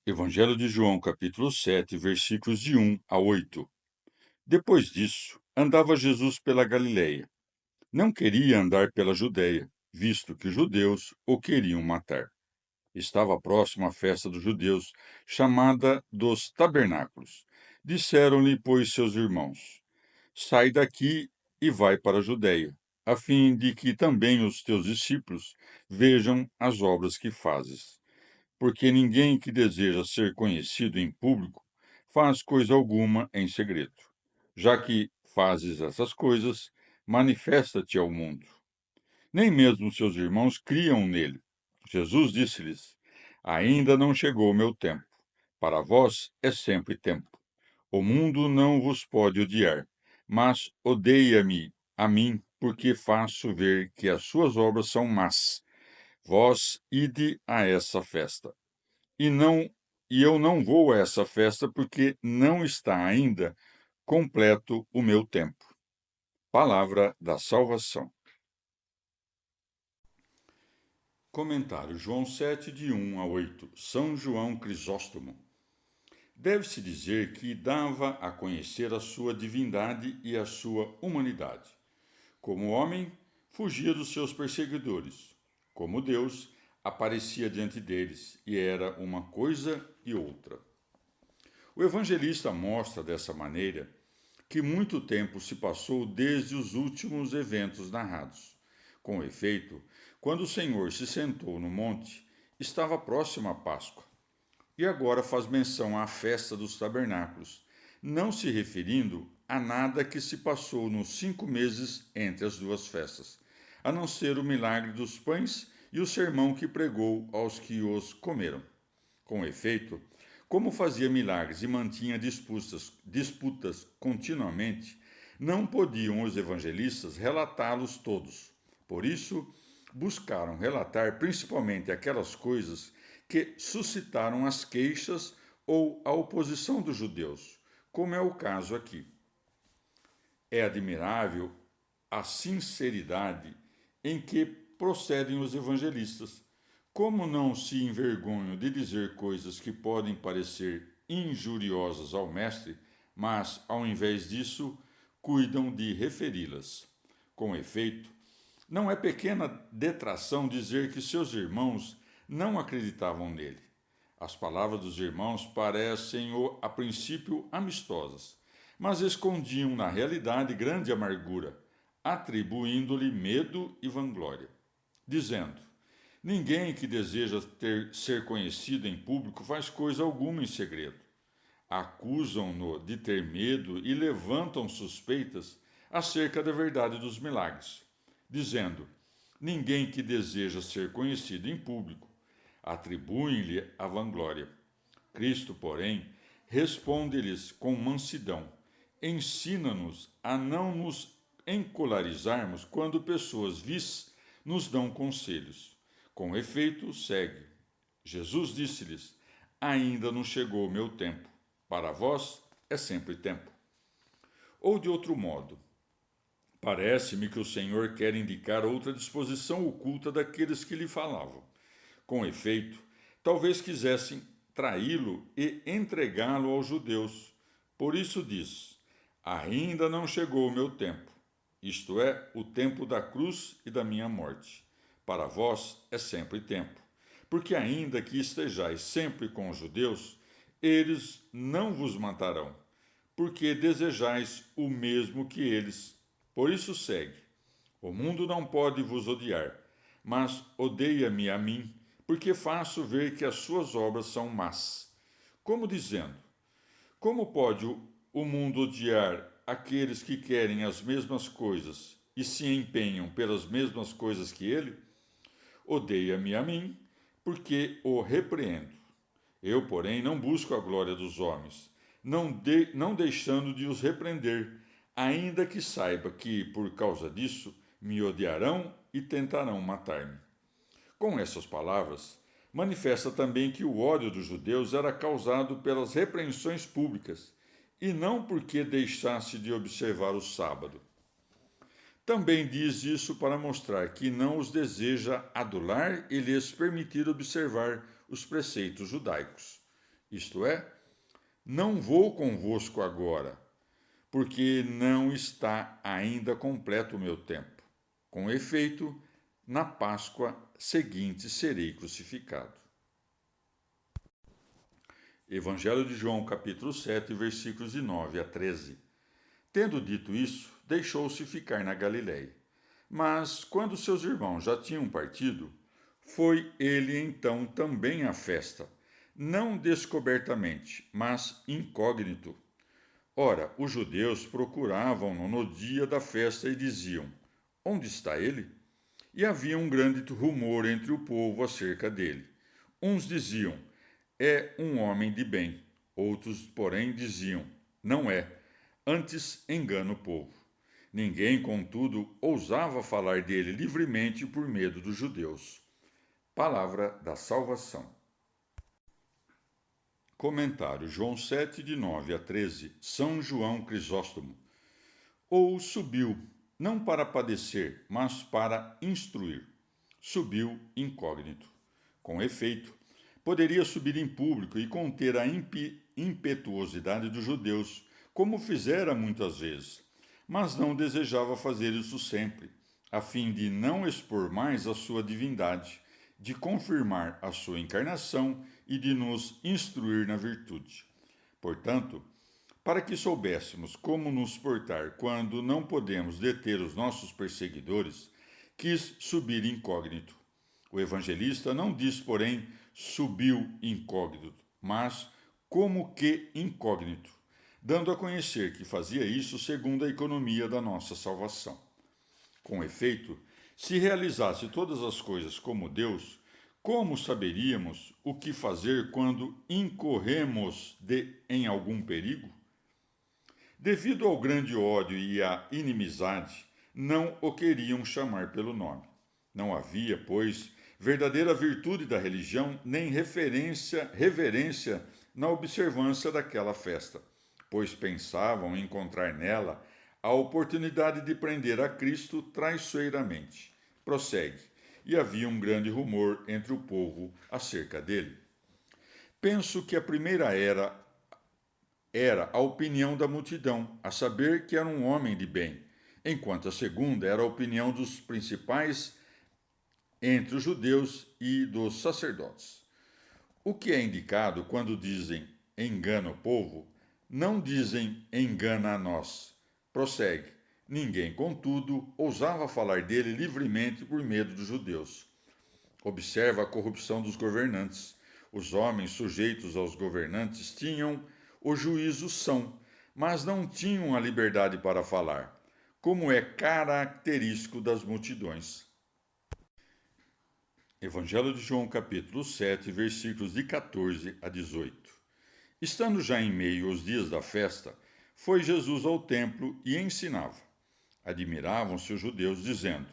Evangelho de João, capítulo 7, versículos de 1 a 8. Depois disso, andava Jesus pela Galileia. Não queria andar pela Judéia, visto que os judeus o queriam matar. Estava próxima a festa dos judeus, chamada dos Tabernáculos. Disseram-lhe, pois, seus irmãos: Sai daqui e vai para a Judéia, a fim de que também os teus discípulos vejam as obras que fazes. Porque ninguém que deseja ser conhecido em público faz coisa alguma em segredo. Já que fazes essas coisas, manifesta-te ao mundo. Nem mesmo seus irmãos criam nele. Jesus disse-lhes: Ainda não chegou o meu tempo. Para vós é sempre tempo. O mundo não vos pode odiar, mas odeia-me a mim, porque faço ver que as suas obras são más. Vós ide a essa festa. E não e eu não vou a essa festa porque não está ainda completo o meu tempo. Palavra da salvação. Comentário João 7, de 1 a 8. São João Crisóstomo. Deve-se dizer que dava a conhecer a sua divindade e a sua humanidade. Como homem, fugia dos seus perseguidores. Como Deus, aparecia diante deles e era uma coisa e outra. O evangelista mostra dessa maneira que muito tempo se passou desde os últimos eventos narrados. Com efeito, quando o Senhor se sentou no monte, estava próxima a Páscoa. E agora faz menção à festa dos tabernáculos, não se referindo a nada que se passou nos 5 meses entre as duas festas, a não ser o milagre dos pães e o sermão que pregou aos que os comeram. Com efeito, como fazia milagres e mantinha disputas continuamente, não podiam os evangelistas relatá-los todos. Por isso, buscaram relatar principalmente aquelas coisas que suscitaram as queixas ou a oposição dos judeus, como é o caso aqui. É admirável a sinceridade em que procedem os evangelistas. Como não se envergonham de dizer coisas que podem parecer injuriosas ao Mestre, mas, ao invés disso, cuidam de referi-las. Com efeito, não é pequena detração dizer que seus irmãos não acreditavam nele. As palavras dos irmãos parecem, a princípio, amistosas, mas escondiam na realidade grande amargura, atribuindo-lhe medo e vanglória, dizendo: Ninguém que deseja ser conhecido em público faz coisa alguma em segredo. Acusam-no de ter medo e levantam suspeitas acerca da verdade dos milagres, dizendo: Ninguém que deseja ser conhecido em público. Atribuem-lhe a vanglória. Cristo, porém, responde-lhes com mansidão: Ensina-nos a não nos encolarizarmos quando pessoas vis nos dão conselhos. Com efeito, segue. Jesus disse-lhes: Ainda não chegou o meu tempo. Para vós é sempre tempo. Ou de outro modo, parece-me que o Senhor quer indicar outra disposição oculta daqueles que lhe falavam. Com efeito, talvez quisessem traí-lo e entregá-lo aos judeus. Por isso diz: Ainda não chegou o meu tempo, isto é, o tempo da cruz e da minha morte. Para vós é sempre tempo. Porque, ainda que estejais sempre com os judeus, eles não vos matarão, porque desejais o mesmo que eles. Por isso segue: O mundo não pode vos odiar, mas odeia-me a mim, porque faço ver que as suas obras são más. Como dizendo: Como pode o mundo odiar aqueles que querem as mesmas coisas e se empenham pelas mesmas coisas que ele? Odeia-me a mim, porque o repreendo. Eu, porém, não busco a glória dos homens, não deixando de os repreender, ainda que saiba que, por causa disso, me odiarão e tentarão matar-me. Com essas palavras, manifesta também que o ódio dos judeus era causado pelas repreensões públicas, e não porque deixasse de observar o sábado. Também diz isso para mostrar que não os deseja adular e lhes permitir observar os preceitos judaicos. isto é, não vou convosco agora, porque não está ainda completo o meu tempo. Com efeito, na Páscoa seguinte serei crucificado. Evangelho de João, capítulo 7, versículos de 9 a 13. Tendo dito isso, deixou-se ficar na Galiléia. Mas, quando seus irmãos já tinham partido, foi ele então também à festa, não descobertamente, mas incógnito. Ora, os judeus procuravam-no no dia da festa e diziam: Onde está ele? E havia um grande rumor entre o povo acerca dele. Uns diziam: É um homem de bem. Outros, porém, diziam: Não é, antes engana o povo. Ninguém, contudo, ousava falar dele livremente por medo dos judeus. Palavra da salvação. Comentário João 7, de 9 a 13. São João Crisóstomo. Ou subiu, não para padecer, mas para instruir. Subiu incógnito. Com efeito, poderia subir em público e conter a impetuosidade dos judeus, como fizera muitas vezes, mas não desejava fazer isso sempre, a fim de não expor mais a sua divindade, de confirmar a sua encarnação e de nos instruir na virtude. Portanto, para que soubéssemos como nos portar quando não podemos deter os nossos perseguidores, quis subir incógnito. O evangelista não diz, porém, subiu incógnito, mas como que incógnito, dando a conhecer que fazia isso segundo a economia da nossa salvação. Com efeito, se realizasse todas as coisas como Deus, como saberíamos o que fazer quando incorremos em algum perigo? Devido ao grande ódio e à inimizade, não o queriam chamar pelo nome. Não havia, pois, verdadeira virtude da religião, nem reverência na observância daquela festa, pois pensavam encontrar nela a oportunidade de prender a Cristo traiçoeiramente. Prossegue. E havia um grande rumor entre o povo acerca dele. Penso que a primeira era a opinião da multidão, a saber que era um homem de bem, enquanto a segunda era a opinião dos principais entre os judeus e dos sacerdotes. O que é indicado quando dizem engana o povo, não dizem engana a nós. Prossegue. Ninguém, contudo, ousava falar dele livremente por medo dos judeus. Observa a corrupção dos governantes. Os homens sujeitos aos governantes tinham o juízo são, mas não tinham a liberdade para falar, como é característico das multidões. Evangelho de João, capítulo 7, versículos de 14 a 18. Estando já em meio aos dias da festa, foi Jesus ao templo e ensinava. Admiravam-se os judeus, dizendo: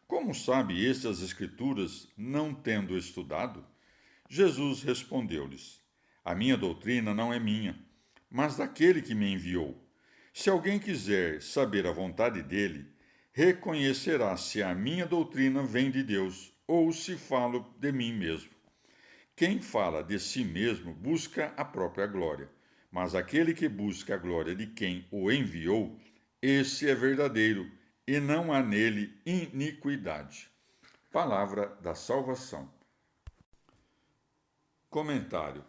Como sabe este as Escrituras, não tendo estudado? Jesus respondeu-lhes: A minha doutrina não é minha, mas daquele que me enviou. Se alguém quiser saber a vontade dele, reconhecerá se a minha doutrina vem de Deus ou se falo de mim mesmo. Quem fala de si mesmo busca a própria glória, mas aquele que busca a glória de quem o enviou, esse é verdadeiro, e não há nele iniquidade. Palavra da salvação. Comentário.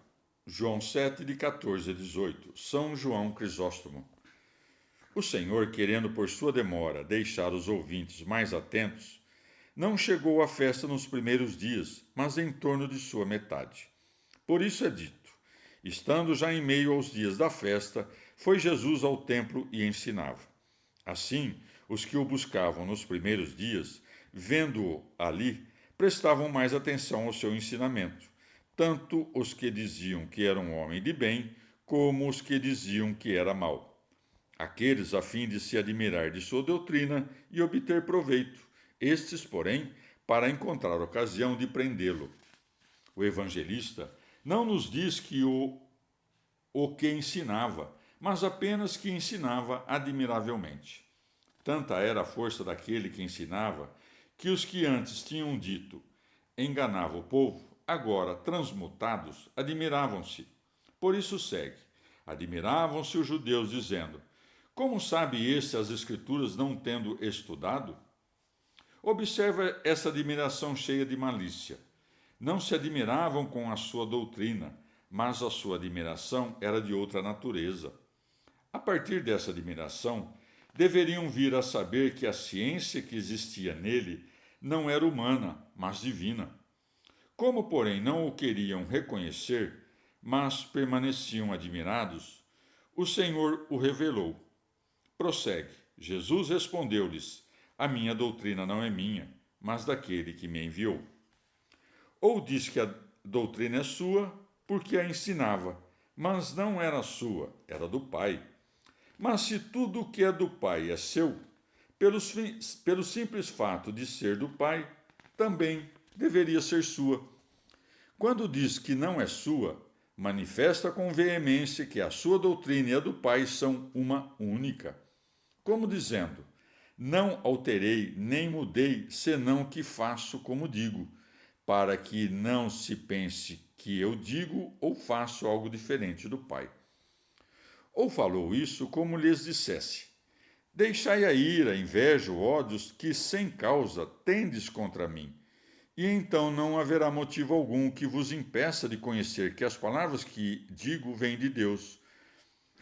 João 7, de 14 a 18. São João Crisóstomo. O Senhor, querendo por sua demora deixar os ouvintes mais atentos, não chegou à festa nos primeiros dias, mas em torno de sua metade. Por isso é dito: estando já em meio aos dias da festa, foi Jesus ao templo e ensinava. Assim, os que o buscavam nos primeiros dias, vendo-o ali, prestavam mais atenção ao seu ensinamento, tanto os que diziam que era um homem de bem, como os que diziam que era mau. Aqueles a fim de se admirar de sua doutrina e obter proveito, estes, porém, para encontrar ocasião de prendê-lo. O evangelista não nos diz que o que ensinava, mas apenas que ensinava admiravelmente. Tanta era a força daquele que ensinava, que os que antes tinham dito enganava o povo, agora transmutados, admiravam-se. Por isso segue. Admiravam-se os judeus, dizendo: como sabe este as Escrituras não tendo estudado? Observa essa admiração cheia de malícia. Não se admiravam com a sua doutrina, mas a sua admiração era de outra natureza. A partir dessa admiração, deveriam vir a saber que a ciência que existia nele não era humana, mas divina. Como, porém, não o queriam reconhecer, mas permaneciam admirados, o Senhor o revelou. Prossegue. Jesus respondeu-lhes: a minha doutrina não é minha, mas daquele que me enviou. Ou diz que a doutrina é sua, porque a ensinava, mas não era sua, era do Pai. Mas se tudo o que é do Pai é seu, pelo simples fato de ser do Pai, também deveria ser sua. Quando diz que não é sua, manifesta com veemência que a sua doutrina e a do Pai são uma única. Como dizendo: não alterei nem mudei, senão que faço como digo, para que não se pense que eu digo ou faço algo diferente do Pai. Ou falou isso como lhes dissesse: deixai a ira, a inveja, o ódio que sem causa tendes contra mim, e então não haverá motivo algum que vos impeça de conhecer que as palavras que digo vêm de Deus.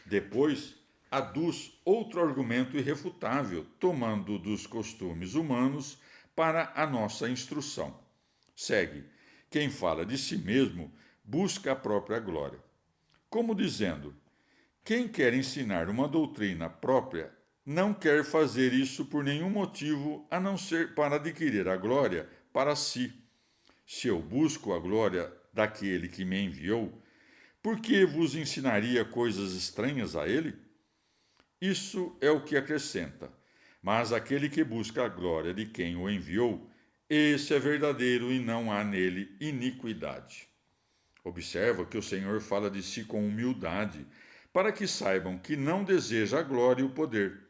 Depois, aduz outro argumento irrefutável, tomando dos costumes humanos para a nossa instrução. Segue: quem fala de si mesmo busca a própria glória. Como dizendo: quem quer ensinar uma doutrina própria não quer fazer isso por nenhum motivo a não ser para adquirir a glória para si. Se eu busco a glória daquele que me enviou, por que vos ensinaria coisas estranhas a ele? Isso é o que acrescenta. Mas aquele que busca a glória de quem o enviou, esse é verdadeiro e não há nele iniquidade. Observa que o Senhor fala de si com humildade, para que saibam que não deseja a glória e o poder.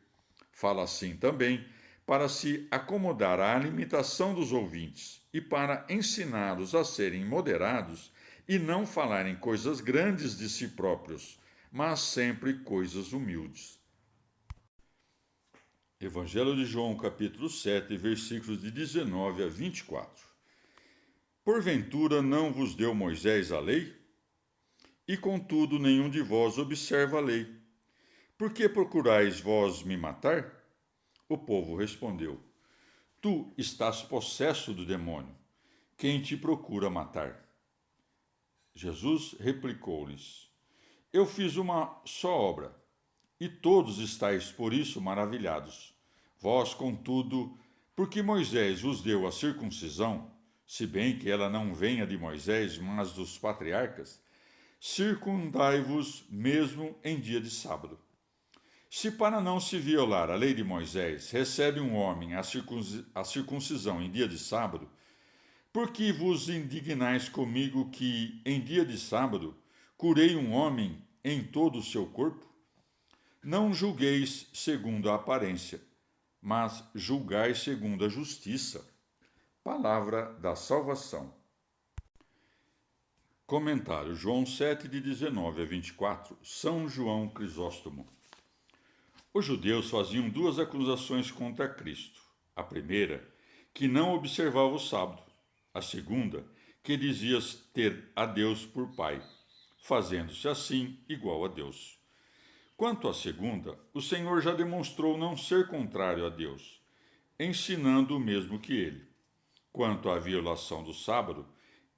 Fala assim também para se acomodar à limitação dos ouvintes e para ensiná-los a serem moderados e não falarem coisas grandes de si próprios, mas sempre coisas humildes. Evangelho de João, capítulo 7, versículos de 19 a 24. Porventura não vos deu Moisés a lei? E contudo nenhum de vós observa a lei. Por que procurais vós me matar? O povo respondeu: tu estás possesso do demônio. Quem te procura matar? Jesus replicou-lhes: eu fiz uma só obra, e todos estáis por isso maravilhados. Vós, contudo, porque Moisés vos deu a circuncisão, se bem que ela não venha de Moisés, mas dos patriarcas, circundai-vos mesmo em dia de sábado. Se para não se violar a lei de Moisés recebe um homem a circuncisão em dia de sábado, por que vos indignais comigo que, em dia de sábado, curei um homem em todo o seu corpo? Não julgueis segundo a aparência, mas julgai segundo a justiça. Palavra da salvação. Comentário: João 7, de 19 a 24. São João Crisóstomo. Os judeus faziam duas acusações contra Cristo. A primeira, que não observava o sábado. A segunda, que dizia ter a Deus por Pai, fazendo-se assim igual a Deus. Quanto à segunda, o Senhor já demonstrou não ser contrário a Deus, ensinando o mesmo que ele. Quanto à violação do sábado,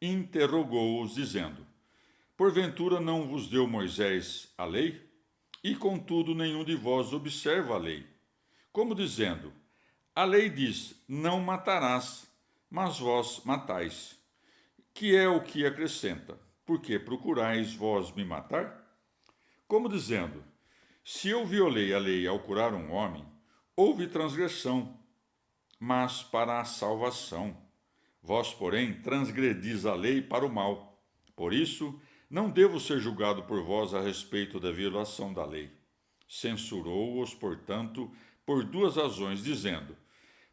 interrogou-os, dizendo: porventura não vos deu Moisés a lei? E contudo nenhum de vós observa a lei. Como dizendo: a lei diz: não matarás, mas vós matais. Que é o que acrescenta: porque procurais vós me matar? Como dizendo: se eu violei a lei ao curar um homem, houve transgressão, mas para a salvação. Vós, porém, transgredis a lei para o mal. Por isso, não devo ser julgado por vós a respeito da violação da lei. Censurou-os, portanto, por duas razões, dizendo: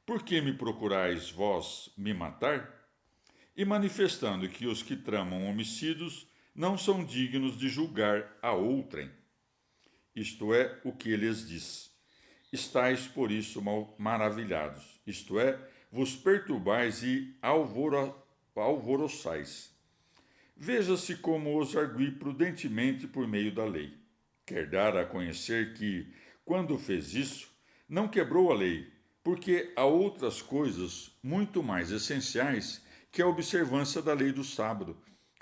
por que me procurais vós me matar? E manifestando que os que tramam homicídios não são dignos de julgar a outrem. Isto é o que lhes diz. Estais por isso maravilhados, isto é, vos perturbais e alvoroçais. Veja-se como os argui prudentemente por meio da lei. Quer dar a conhecer que, quando fez isso, não quebrou a lei, porque há outras coisas muito mais essenciais que a observância da lei do sábado,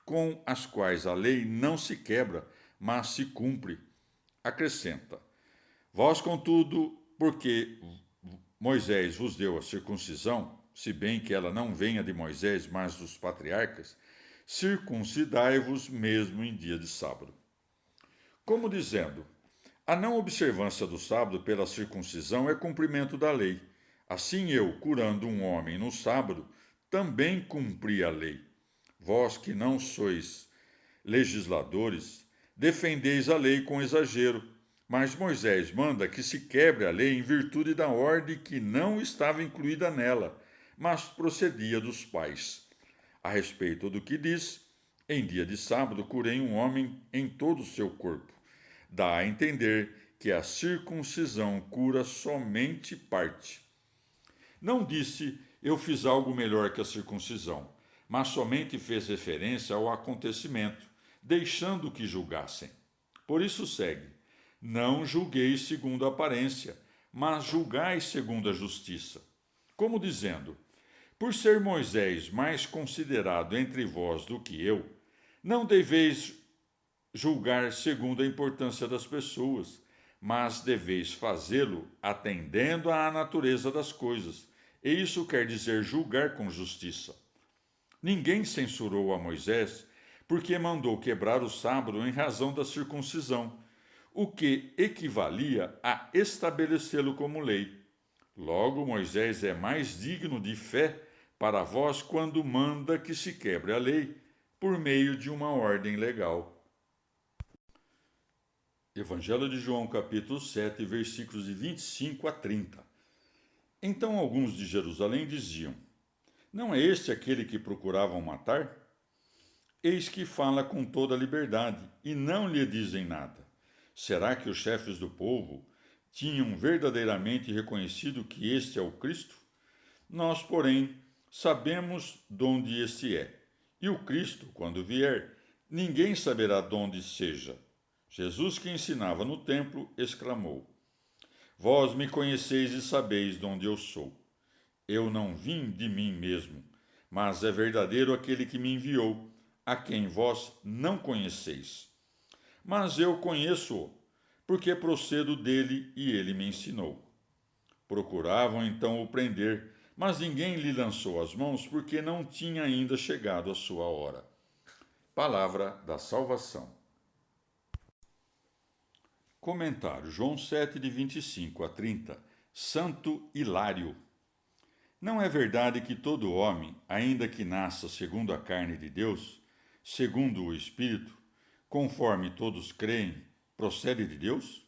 com as quais a lei não se quebra, mas se cumpre. Acrescenta: Vós, contudo, porque Moisés vos deu a circuncisão, se bem que ela não venha de Moisés, mas dos patriarcas, circuncidai-vos mesmo em dia de sábado. Como dizendo, a não observância do sábado pela circuncisão é cumprimento da lei. Assim eu, curando um homem no sábado, também cumpri a lei. Vós que não sois legisladores, defendeis a lei com exagero, mas Moisés manda que se quebre a lei em virtude da ordem que não estava incluída nela, mas procedia dos pais. A respeito do que diz, em dia de sábado curei um homem em todo o seu corpo. Dá a entender que a circuncisão cura somente parte. Não disse, eu fiz algo melhor que a circuncisão, mas somente fez referência ao acontecimento, deixando que julgassem. Por isso segue, não julgueis segundo a aparência, mas julgai segundo a justiça. Como dizendo, por ser Moisés mais considerado entre vós do que eu, não deveis julgar segundo a importância das pessoas, mas deveis fazê-lo atendendo à natureza das coisas. E isso quer dizer julgar com justiça. Ninguém censurou a Moisés porque mandou quebrar o sábado em razão da circuncisão, o que equivalia a estabelecê-lo como lei. Logo, Moisés é mais digno de fé para vós quando manda que se quebre a lei por meio de uma ordem legal. Evangelho de João, capítulo 7, versículos de 25 a 30. Então alguns de Jerusalém diziam: Não é este aquele que procuravam matar? Eis que fala com toda a liberdade, e não lhe dizem nada. Será que os chefes do povo tinham verdadeiramente reconhecido que este é o Cristo? Nós, porém, sabemos de onde este é. E o Cristo, quando vier, ninguém saberá de onde seja. Jesus, que ensinava no templo, exclamou: Vós me conheceis e sabeis de onde eu sou. Eu não vim de mim mesmo, mas é verdadeiro aquele que me enviou, a quem vós não conheceis. Mas eu conheço-o, porque procedo dele e ele me ensinou. Procuravam então o prender, mas ninguém lhe lançou as mãos, porque não tinha ainda chegado a sua hora. Palavra da salvação. Comentário: João 7, de 25 a 30. Santo Hilário. Não é verdade que todo homem, ainda que nasça segundo a carne de Deus, segundo o Espírito, conforme todos creem, procede de Deus?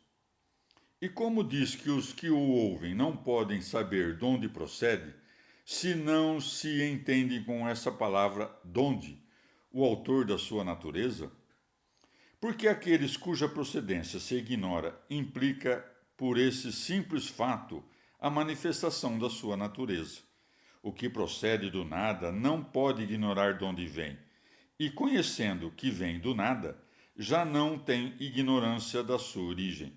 E como diz que os que o ouvem não podem saber de onde procede, se não se entendem com essa palavra donde, o autor da sua natureza? Porque aqueles cuja procedência se ignora implica, por esse simples fato, a manifestação da sua natureza. O que procede do nada não pode ignorar de onde vem, e conhecendo que vem do nada, já não tem ignorância da sua origem.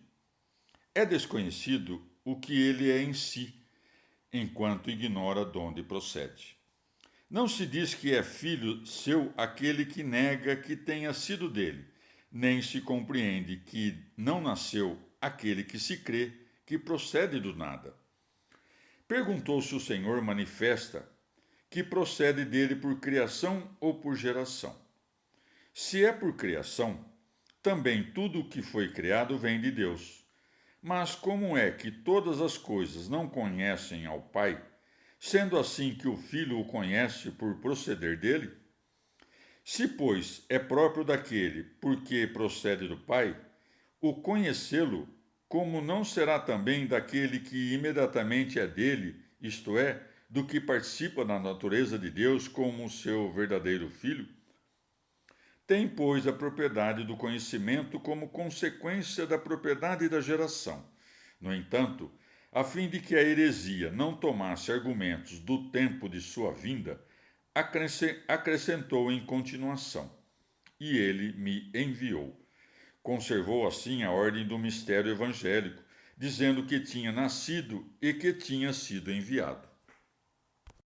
É desconhecido o que ele é em si, enquanto ignora de onde procede. Não se diz que é filho seu aquele que nega que tenha sido dele, nem se compreende que não nasceu aquele que se crê que procede do nada. Perguntou se o Senhor manifesta que procede dele por criação ou por geração. Se é por criação, também tudo o que foi criado vem de Deus. Mas como é que todas as coisas não conhecem ao Pai, sendo assim que o Filho o conhece por proceder dele? Se, pois, é próprio daquele porque procede do Pai, o conhecê-lo, como não será também daquele que imediatamente é dele, isto é, do que participa da natureza de Deus como o seu verdadeiro filho? tem, pois, a propriedade do conhecimento como consequência da propriedade da geração. No entanto, a fim de que a heresia não tomasse argumentos do tempo de sua vinda, acrescentou em continuação: e ele me enviou. Conservou assim a ordem do mistério evangélico, dizendo que tinha nascido e que tinha sido enviado.